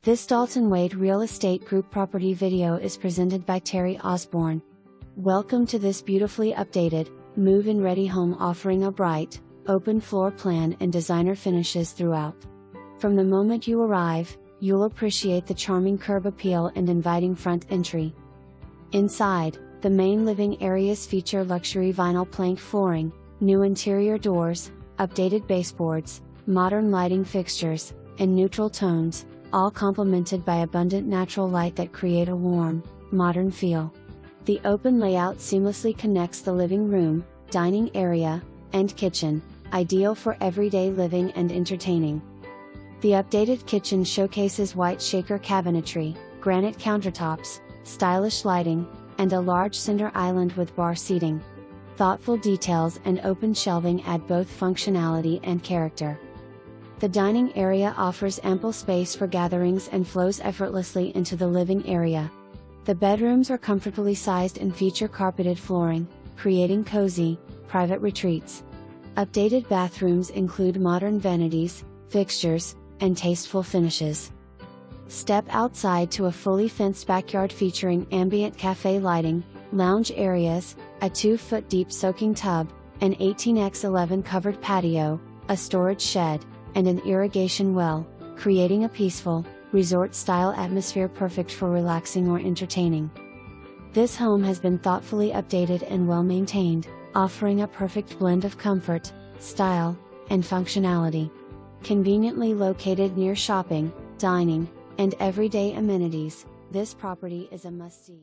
This Dalton Wade Real Estate Group property video is presented by Terry Osborne. Welcome to this beautifully updated, move-in ready home offering a bright, open floor plan and designer finishes throughout. From the moment you arrive, you'll appreciate the charming curb appeal and inviting front entry. Inside, the main living areas feature luxury vinyl plank flooring, new interior doors, updated baseboards, modern lighting fixtures, and neutral tones, all complemented by abundant natural light that create a warm, modern feel. The open layout seamlessly connects the living room, dining area, and kitchen, ideal for everyday living and entertaining. The updated kitchen showcases white shaker cabinetry, granite countertops, stylish lighting, and a large center island with bar seating. Thoughtful details and open shelving add both functionality and character. The dining area offers ample space for gatherings and flows effortlessly into the living area. The bedrooms are comfortably sized and feature carpeted flooring, creating cozy, private retreats. Updated bathrooms include modern vanities, fixtures, and tasteful finishes. Step outside to a fully fenced backyard featuring ambient cafe lighting, lounge areas, a 2-foot deep soaking tub, an 18x11 covered patio, a storage shed, and an irrigation well, creating a peaceful, resort-style atmosphere perfect for relaxing or entertaining. This home has been thoughtfully updated and well-maintained, offering a perfect blend of comfort, style, and functionality. Conveniently located near shopping, dining, and everyday amenities, this property is a must-see.